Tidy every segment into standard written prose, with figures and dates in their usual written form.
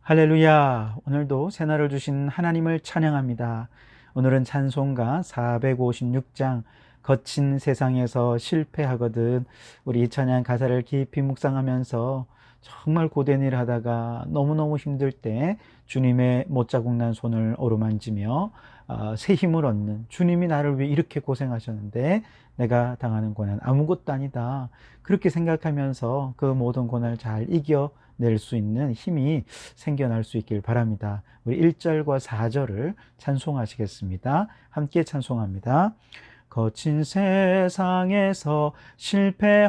할렐루야. 오늘도 새날을 주신 하나님을 찬양합니다. 오늘은 찬송가 456장 거친 세상에서 실패하거든. 우리 이 찬양 가사를 깊이 묵상하면서 정말 고된 일을 하다가 너무너무 힘들 때 주님의 못자국 난 손을 어루만지며 새 힘을 얻는, 주님이 나를 위해 이렇게 고생하셨는데 내가 당하는 고난 아무것도 아니다, 그렇게 생각하면서 그 모든 고난을 잘 이겨낼 수 있는 힘이 생겨날 수 있길 바랍니다. 우리 1절과 4절을 찬송하시겠습니다. 함께 찬송합니다. 거친 세상에서 실패하거든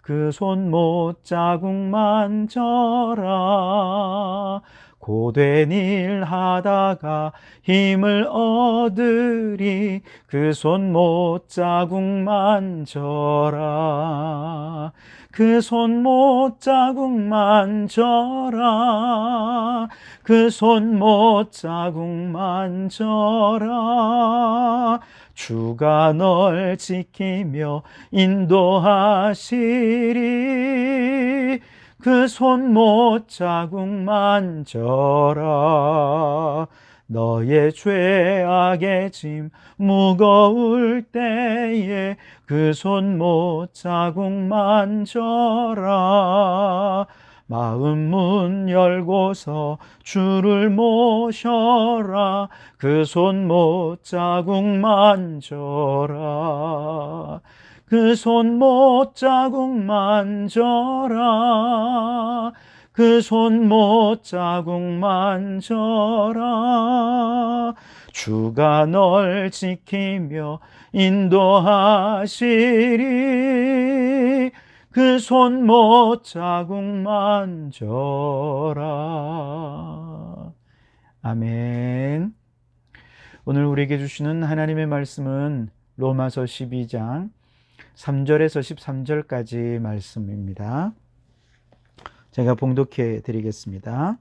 그 손 못자국 만져라. 고된 일 하다가 힘을 얻으리 그 손 못자국 만져라. 그 손 못자국 만져라. 그 손 못자국 만져라. 주가 널 지키며 인도하시리. 그 손 못자국 만져라. 너의 죄악의 짐 무거울 때에 그 손 못자국 만져라. 마음 문 열고서 주를 모셔라. 그 손 못자국 만져라. 그 손 못자국 만져라. 그 손 못자국 만져라. 주가 널 지키며 인도하시리. 그 손 못자국 만져라. 아멘. 오늘 우리에게 주시는 하나님의 말씀은 로마서 12장 3절에서 13절까지 말씀입니다. 제가 봉독해 드리겠습니다.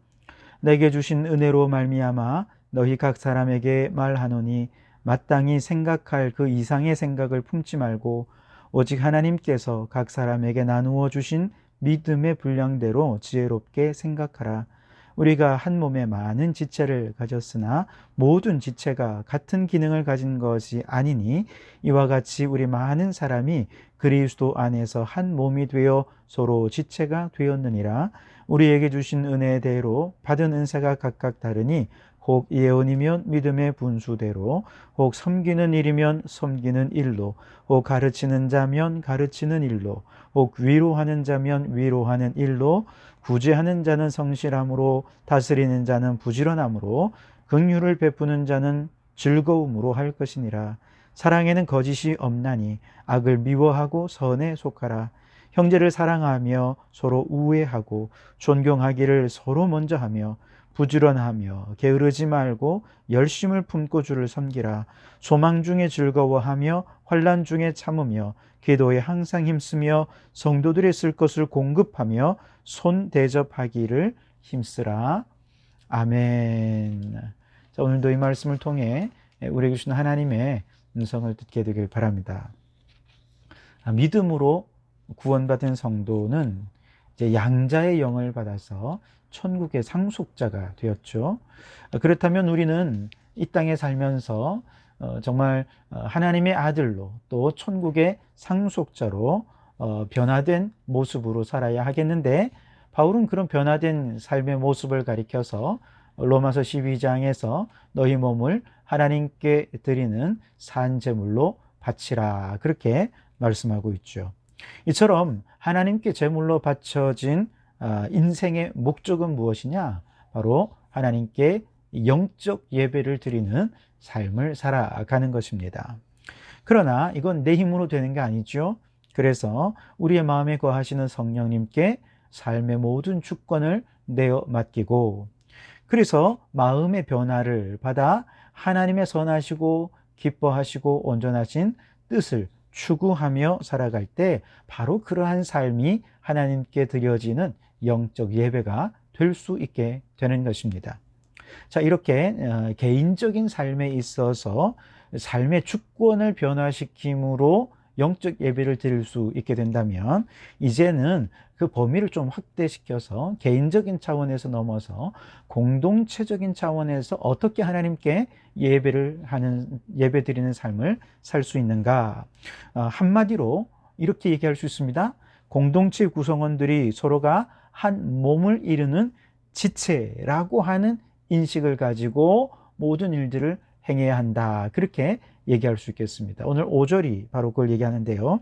내게 주신 은혜로 말미암아 너희 각 사람에게 말하노니 마땅히 생각할 그 이상의 생각을 품지 말고 오직 하나님께서 각 사람에게 나누어 주신 믿음의 분량대로 지혜롭게 생각하라. 우리가 한 몸에 많은 지체를 가졌으나 모든 지체가 같은 기능을 가진 것이 아니니 이와 같이 우리 많은 사람이 그리스도 안에서 한 몸이 되어 서로 지체가 되었느니라. 우리에게 주신 은혜대로 받은 은사가 각각 다르니 혹 예언이면 믿음의 분수대로, 혹 섬기는 일이면 섬기는 일로, 혹 가르치는 자면 가르치는 일로, 혹 위로하는 자면 위로하는 일로, 구제하는 자는 성실함으로, 다스리는 자는 부지런함으로, 긍휼을 베푸는 자는 즐거움으로 할 것이니라. 사랑에는 거짓이 없나니 악을 미워하고 선에 속하라. 형제를 사랑하며 서로 우애하고 존경하기를 서로 먼저 하며 부지런하며 게으르지 말고 열심을 품고 주를 섬기라. 소망 중에 즐거워하며 환난 중에 참으며 기도에 항상 힘쓰며 성도들이 쓸 것을 공급하며 손 대접하기를 힘쓰라. 아멘. 자, 오늘도 이 말씀을 통해 우리에게 주신 하나님의 음성을 듣게 되길 바랍니다. 믿음으로 구원받은 성도는 이제 양자의 영을 받아서 천국의 상속자가 되었죠. 그렇다면 우리는 이 땅에 살면서 정말 하나님의 아들로 또 천국의 상속자로 변화된 모습으로 살아야 하겠는데, 바울은 그런 변화된 삶의 모습을 가리켜서 로마서 12장에서 너희 몸을 하나님께 드리는 산 제물로 바치라, 그렇게 말씀하고 있죠. 이처럼 하나님께 제물로 바쳐진 인생의 목적은 무엇이냐? 바로 하나님께 영적 예배를 드리는 삶을 살아가는 것입니다. 그러나 이건 내 힘으로 되는 게 아니죠. 그래서 우리의 마음에 거하시는 성령님께 삶의 모든 주권을 내어 맡기고, 그래서 마음의 변화를 받아 하나님의 선하시고 기뻐하시고 온전하신 뜻을 추구하며 살아갈 때 바로 그러한 삶이 하나님께 드려지는 영적 예배가 될 수 있게 되는 것입니다. 자, 이렇게 개인적인 삶에 있어서 삶의 주권을 변화시킴으로 영적 예배를 드릴 수 있게 된다면 이제는 그 범위를 좀 확대시켜서 개인적인 차원에서 넘어서 공동체적인 차원에서 어떻게 하나님께 예배 드리는 삶을 살 수 있는가? 한마디로 이렇게 얘기할 수 있습니다. 공동체 구성원들이 서로가 한 몸을 이루는 지체라고 하는 인식을 가지고 모든 일들을 행해야 한다. 그렇게 얘기할 수 있겠습니다. 오늘 5절이 바로 그걸 얘기하는데요.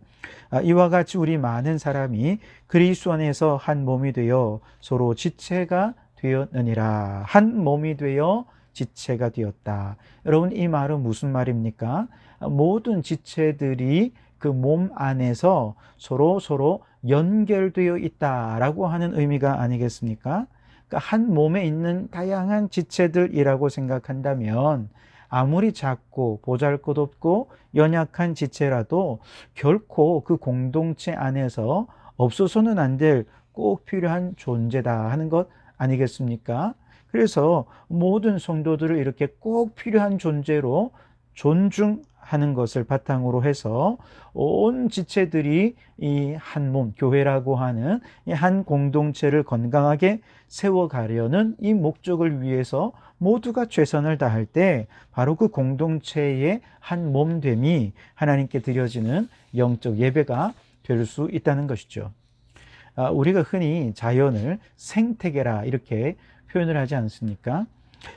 이와 같이 우리 많은 사람이 그리스도 안에서 한 몸이 되어 서로 지체가 되었느니라. 한 몸이 되어 지체가 되었다. 여러분, 이 말은 무슨 말입니까? 모든 지체들이 그 몸 안에서 서로 연결되어 있다라고 하는 의미가 아니겠습니까? 그러니까 한 몸에 있는 다양한 지체들이라고 생각한다면 아무리 작고 보잘것없고 연약한 지체라도 결코 그 공동체 안에서 없어서는 안 될 꼭 필요한 존재다 하는 것 아니겠습니까? 그래서 모든 성도들을 이렇게 꼭 필요한 존재로 존중하는 것을 바탕으로 해서 온 지체들이 이 한 몸, 교회라고 하는 이 한 공동체를 건강하게 세워가려는 이 목적을 위해서 모두가 최선을 다할 때 바로 그 공동체의 한 몸됨이 하나님께 드려지는 영적 예배가 될 수 있다는 것이죠. 우리가 흔히 자연을 생태계라 이렇게 표현을 하지 않습니까?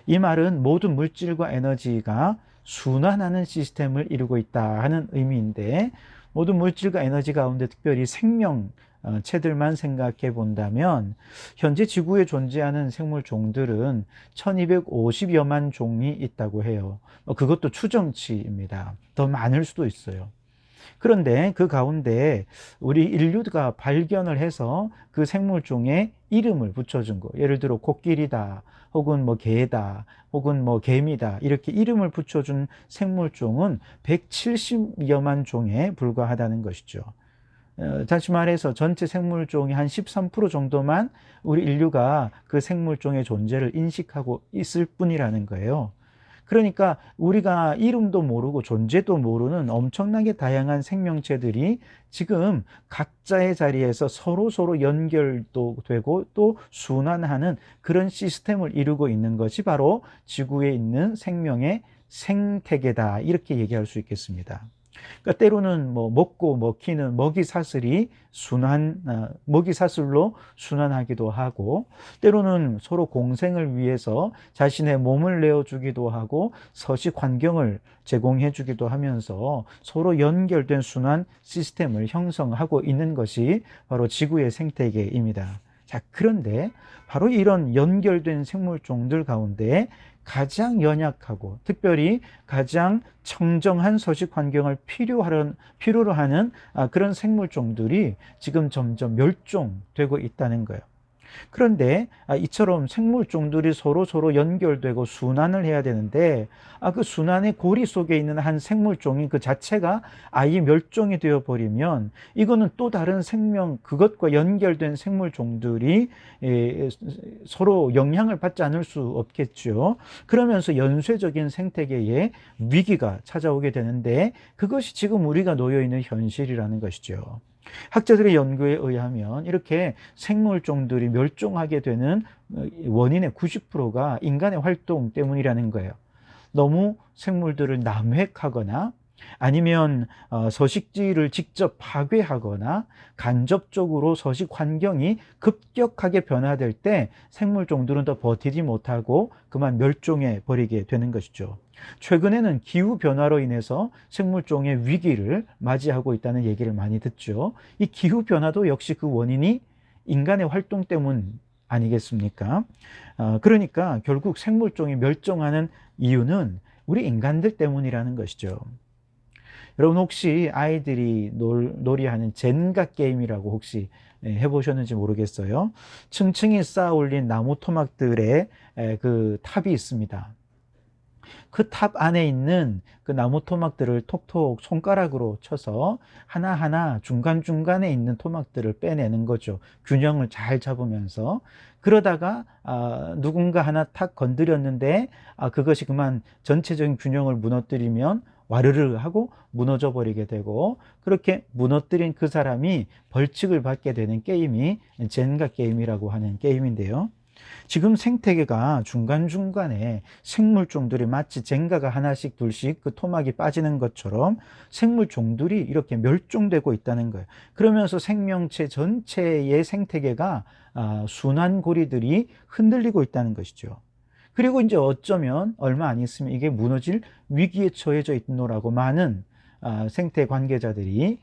이 말은 모든 물질과 에너지가 순환하는 시스템을 이루고 있다 하는 의미인데, 모든 물질과 에너지 가운데 특별히 생명체들만 생각해 본다면 현재 지구에 존재하는 생물종들은 1250여만 종이 있다고 해요. 그것도 추정치입니다. 더 많을 수도 있어요. 그런데 그 가운데 우리 인류가 발견을 해서 그 생물종에 이름을 붙여준 거, 예를 들어 코끼리다, 혹은 뭐 개다, 혹은 뭐 개미다, 이렇게 이름을 붙여준 생물종은 170여만 종에 불과하다는 것이죠. 다시 말해서 전체 생물종의 한 13% 정도만 우리 인류가 그 생물종의 존재를 인식하고 있을 뿐이라는 거예요. 그러니까 우리가 이름도 모르고 존재도 모르는 엄청나게 다양한 생명체들이 지금 각자의 자리에서 서로 연결도 되고 또 순환하는 그런 시스템을 이루고 있는 것이 바로 지구에 있는 생명의 생태계다, 이렇게 얘기할 수 있겠습니다. 그러니까 때로는 뭐 먹고 먹히는 먹이사슬이 먹이사슬로 순환하기도 하고, 때로는 서로 공생을 위해서 자신의 몸을 내어주기도 하고 서식 환경을 제공해 주기도 하면서 서로 연결된 순환 시스템을 형성하고 있는 것이 바로 지구의 생태계입니다. 자, 그런데 바로 이런 연결된 생물종들 가운데 가장 연약하고 특별히 가장 청정한 서식 환경을 필요로 하는 그런 생물종들이 지금 점점 멸종되고 있다는 거예요. 그런데 이처럼 생물종들이 서로 연결되고 순환을 해야 되는데 그 순환의 고리 속에 있는 한 생물종이 그 자체가 아예 멸종이 되어 버리면 이거는 또 다른 생명, 그것과 연결된 생물종들이 서로 영향을 받지 않을 수 없겠죠. 그러면서 연쇄적인 생태계에 위기가 찾아오게 되는데 그것이 지금 우리가 놓여 있는 현실이라는 것이죠. 학자들의 연구에 의하면 이렇게 생물종들이 멸종하게 되는 원인의 90%가 인간의 활동 때문이라는 거예요. 너무 생물들을 남획하거나 아니면 서식지를 직접 파괴하거나 간접적으로 서식 환경이 급격하게 변화될 때 생물종들은 더 버티지 못하고 그만 멸종해 버리게 되는 것이죠. 최근에는 기후변화로 인해서 생물종의 위기를 맞이하고 있다는 얘기를 많이 듣죠. 이 기후변화도 역시 그 원인이 인간의 활동 때문 아니겠습니까? 그러니까 결국 생물종이 멸종하는 이유는 우리 인간들 때문이라는 것이죠. 여러분, 혹시 아이들이 놀이하는 젠가 게임이라고 혹시 해보셨는지 모르겠어요. 층층이 쌓아 올린 나무 토막들의 그 탑이 있습니다. 그 탑 안에 있는 그 나무 토막들을 톡톡 손가락으로 쳐서 하나하나 중간중간에 있는 토막들을 빼내는 거죠. 균형을 잘 잡으면서. 그러다가 누군가 하나 탁 건드렸는데 그것이 그만 전체적인 균형을 무너뜨리면 와르르 하고 무너져 버리게 되고, 그렇게 무너뜨린 그 사람이 벌칙을 받게 되는 게임이 젠가 게임이라고 하는 게임인데요. 지금 생태계가 중간중간에 생물종들이 마치 젠가가 하나씩 둘씩 그 토막이 빠지는 것처럼 생물종들이 이렇게 멸종되고 있다는 거예요. 그러면서 생명체 전체의 생태계가 순환고리들이 흔들리고 있다는 것이죠. 그리고 이제 어쩌면 얼마 안 있으면 이게 무너질 위기에 처해져 있노라고 많은 생태 관계자들이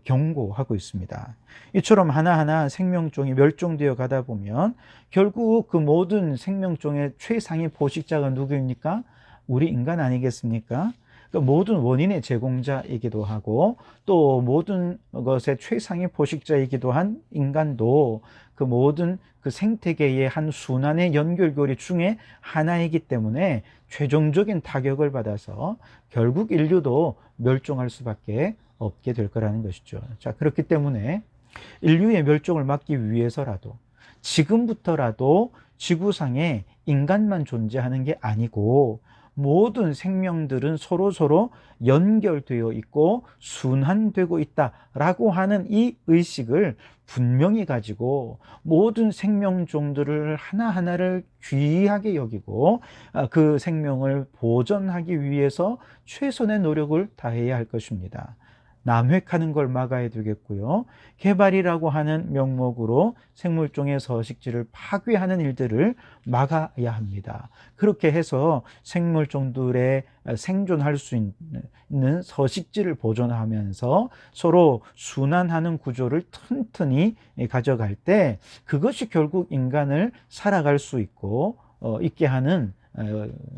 경고하고 있습니다. 이처럼 하나하나 생명종이 멸종되어 가다 보면 결국 그 모든 생명종의 최상의 포식자가 누구입니까? 우리 인간 아니겠습니까? 그 모든 원인의 제공자이기도 하고 또 모든 것의 최상의 포식자이기도 한 인간도 그 모든 그 생태계의 한 순환의 연결고리 중에 하나이기 때문에 최종적인 타격을 받아서 결국 인류도 멸종할 수밖에 없게 될 거라는 것이죠. 자, 그렇기 때문에 인류의 멸종을 막기 위해서라도 지금부터라도 지구상에 인간만 존재하는 게 아니고 모든 생명들은 서로 연결되어 있고 순환되고 있다라고 하는 이 의식을 분명히 가지고 모든 생명종들을 하나하나를 귀하게 여기고 그 생명을 보존하기 위해서 최선의 노력을 다해야 할 것입니다. 남획하는 걸 막아야 되겠고요. 개발이라고 하는 명목으로 생물종의 서식지를 파괴하는 일들을 막아야 합니다. 그렇게 해서 생물종들의 생존할 수 있는 서식지를 보존하면서 서로 순환하는 구조를 튼튼히 가져갈 때 그것이 결국 인간을 살아갈 수 있게 하는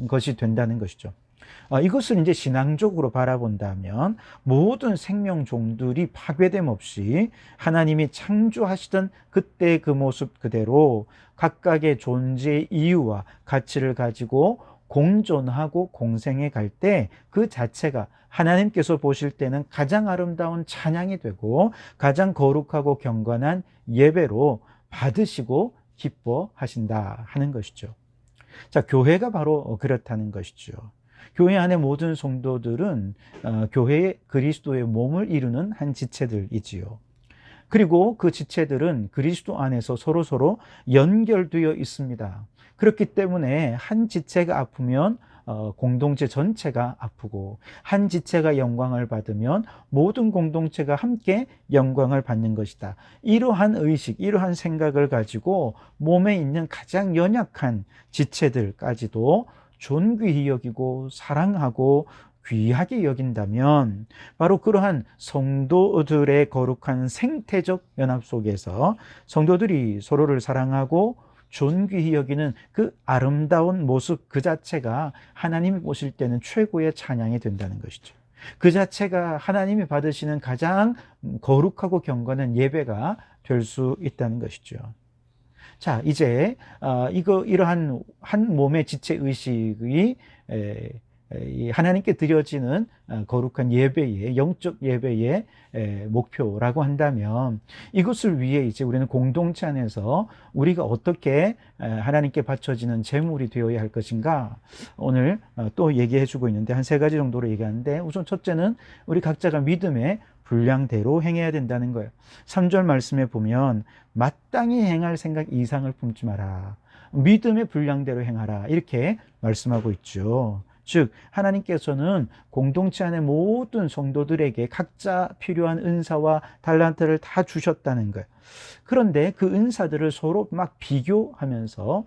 것이 된다는 것이죠. 이것을 이제 신앙적으로 바라본다면 모든 생명종들이 파괴됨 없이 하나님이 창조하시던 그때의 그 모습 그대로 각각의 존재의 이유와 가치를 가지고 공존하고 공생해 갈 때 그 자체가 하나님께서 보실 때는 가장 아름다운 찬양이 되고 가장 거룩하고 경건한 예배로 받으시고 기뻐하신다 하는 것이죠. 자, 교회가 바로 그렇다는 것이죠. 교회 안의 모든 성도들은 교회의 그리스도의 몸을 이루는 한 지체들이지요. 그리고 그 지체들은 그리스도 안에서 서로 연결되어 있습니다. 그렇기 때문에 한 지체가 아프면 공동체 전체가 아프고 한 지체가 영광을 받으면 모든 공동체가 함께 영광을 받는 것이다. 이러한 의식, 이러한 생각을 가지고 몸에 있는 가장 연약한 지체들까지도 존귀히 여기고 사랑하고 귀하게 여긴다면 바로 그러한 성도들의 거룩한 생태적 연합 속에서 성도들이 서로를 사랑하고 존귀히 여기는 그 아름다운 모습 그 자체가 하나님이 보실 때는 최고의 찬양이 된다는 것이죠. 그 자체가 하나님이 받으시는 가장 거룩하고 경건한 예배가 될 수 있다는 것이죠. 자, 이제 이러한 한 몸의 지체 의식이 하나님께 드려지는 거룩한 예배의 영적 예배의 목표라고 한다면 이것을 위해 이제 우리는 공동체 안에서 우리가 어떻게 하나님께 바쳐지는 제물이 되어야 할 것인가 오늘 또 얘기해 주고 있는데 한 3가지 정도로 얘기하는데 우선 첫째는 우리 각자가 믿음의 분량대로 행해야 된다는 거예요. 3절 말씀에 보면 마땅히 행할 생각 이상을 품지 마라. 믿음의 분량대로 행하라. 이렇게 말씀하고 있죠. 즉 하나님께서는 공동체 안의 모든 성도들에게 각자 필요한 은사와 달란트를 다 주셨다는 거예요. 그런데 그 은사들을 서로 막 비교하면서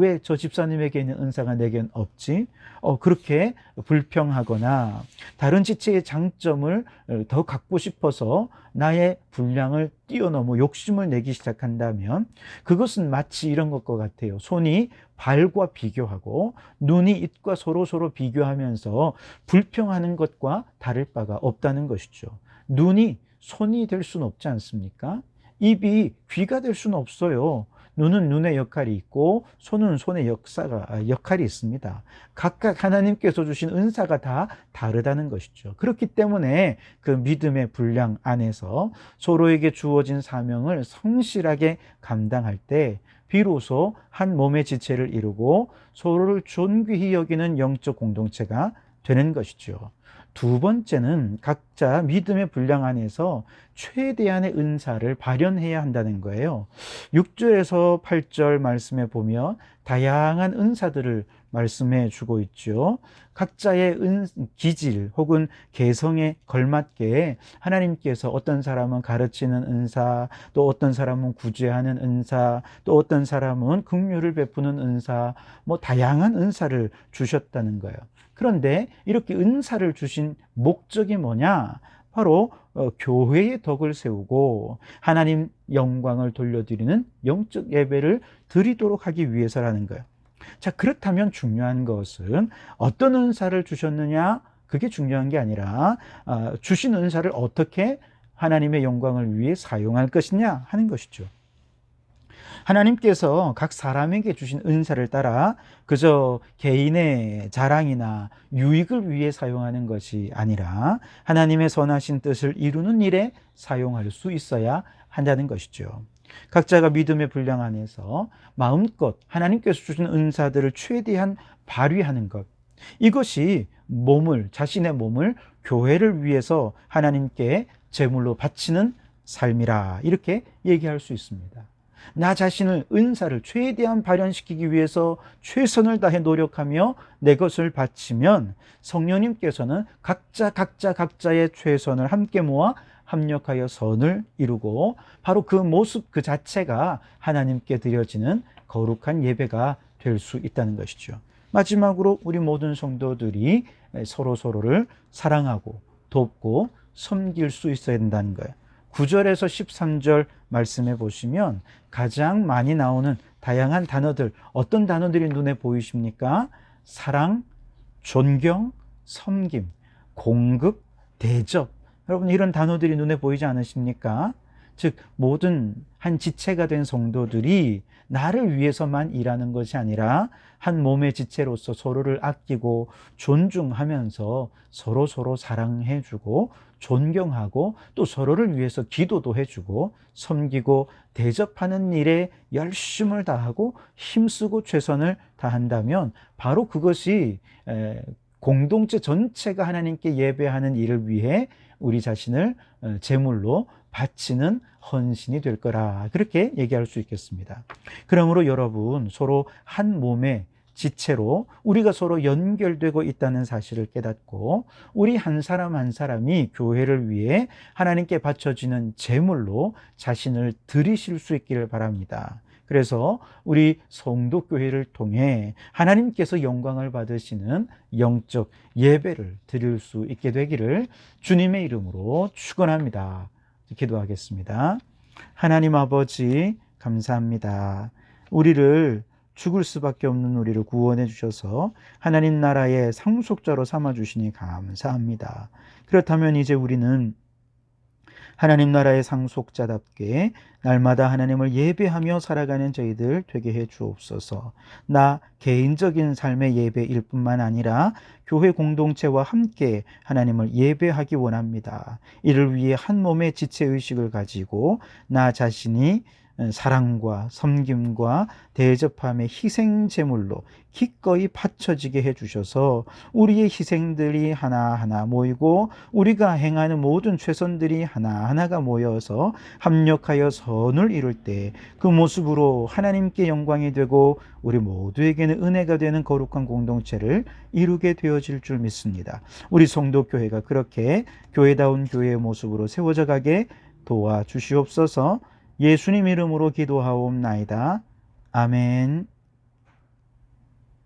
왜 저 집사님에게 있는 은사가 내겐 없지? 그렇게 불평하거나 다른 지체의 장점을 더 갖고 싶어서 나의 분량을 뛰어넘어 욕심을 내기 시작한다면 그것은 마치 이런 것과 같아요. 손이 발과 비교하고 눈이 입과 서로 비교하면서 불평하는 것과 다를 바가 없다는 것이죠. 눈이 손이 될 수는 없지 않습니까? 입이 귀가 될 수는 없어요. 눈은 눈의 역할이 있고 손은 손의 역할이 있습니다. 각각 하나님께서 주신 은사가 다 다르다는 것이죠. 그렇기 때문에 그 믿음의 분량 안에서 서로에게 주어진 사명을 성실하게 감당할 때 비로소 한 몸의 지체를 이루고 서로를 존귀히 여기는 영적 공동체가 되는 것이죠. 두 번째는 각자 믿음의 분량 안에서 최대한의 은사를 발현해야 한다는 거예요. 6절에서 8절 말씀에 보면 다양한 은사들을 말씀해 주고 있죠. 각자의 기질 혹은 개성에 걸맞게 하나님께서 어떤 사람은 가르치는 은사, 또 어떤 사람은 구제하는 은사, 또 어떤 사람은 긍휼을 베푸는 은사, 다양한 은사를 주셨다는 거예요. 그런데 이렇게 은사를 주신 목적이 뭐냐? 바로 교회의 덕을 세우고 하나님 영광을 돌려드리는 영적 예배를 드리도록 하기 위해서라는 거예요. 자, 그렇다면 중요한 것은 어떤 은사를 주셨느냐? 그게 중요한 게 아니라 주신 은사를 어떻게 하나님의 영광을 위해 사용할 것이냐 하는 것이죠. 하나님께서 각 사람에게 주신 은사를 따라 그저 개인의 자랑이나 유익을 위해 사용하는 것이 아니라 하나님의 선하신 뜻을 이루는 일에 사용할 수 있어야 한다는 것이죠. 각자가 믿음의 분량 안에서 마음껏 하나님께서 주신 은사들을 최대한 발휘하는 것, 이것이 자신의 몸을 교회를 위해서 하나님께 제물로 바치는 삶이라, 이렇게 얘기할 수 있습니다. 나 자신을, 은사를 최대한 발현시키기 위해서 최선을 다해 노력하며 내 것을 바치면 성령님께서는 각자의 최선을 함께 모아 합력하여 선을 이루고 바로 그 모습 그 자체가 하나님께 드려지는 거룩한 예배가 될 수 있다는 것이죠. 마지막으로 우리 모든 성도들이 서로를 사랑하고 돕고 섬길 수 있어야 된다는 거예요. 9절에서 13절 말씀해 보시면 가장 많이 나오는 다양한 단어들, 어떤 단어들이 눈에 보이십니까? 사랑, 존경, 섬김, 공급, 대접. 여러분, 이런 단어들이 눈에 보이지 않으십니까? 즉 모든 한 지체가 된 성도들이 나를 위해서만 일하는 것이 아니라 한 몸의 지체로서 서로를 아끼고 존중하면서 서로 사랑해주고 존경하고 또 서로를 위해서 기도도 해주고 섬기고 대접하는 일에 열심을 다하고 힘쓰고 최선을 다한다면 바로 그것이 공동체 전체가 하나님께 예배하는 일을 위해 우리 자신을 제물로 바치는 헌신이 될 거라, 그렇게 얘기할 수 있겠습니다. 그러므로 여러분, 서로 한 몸의 지체로 우리가 서로 연결되고 있다는 사실을 깨닫고 우리 한 사람 한 사람이 교회를 위해 하나님께 바쳐지는 제물로 자신을 드리실 수 있기를 바랍니다. 그래서 우리 성도교회를 통해 하나님께서 영광을 받으시는 영적 예배를 드릴 수 있게 되기를 주님의 이름으로 축원합니다. 기도하겠습니다. 하나님 아버지, 감사합니다. 우리를, 죽을 수밖에 없는 우리를 구원해 주셔서 하나님 나라의 상속자로 삼아 주시니 감사합니다. 그렇다면 이제 우리는 하나님 나라의 상속자답게 날마다 하나님을 예배하며 살아가는 저희들 되게 해 주옵소서. 나 개인적인 삶의 예배일 뿐만 아니라 교회 공동체와 함께 하나님을 예배하기 원합니다. 이를 위해 한 몸의 지체의식을 가지고 나 자신이 사랑과 섬김과 대접함의 희생제물로 기꺼이 바쳐지게 해주셔서 우리의 희생들이 하나하나 모이고 우리가 행하는 모든 최선들이 하나하나가 모여서 합력하여 선을 이룰 때 그 모습으로 하나님께 영광이 되고 우리 모두에게는 은혜가 되는 거룩한 공동체를 이루게 되어질 줄 믿습니다. 우리 성도교회가 그렇게 교회다운 교회의 모습으로 세워져 가게 도와주시옵소서. 예수님 이름으로 기도하옵나이다. 아멘.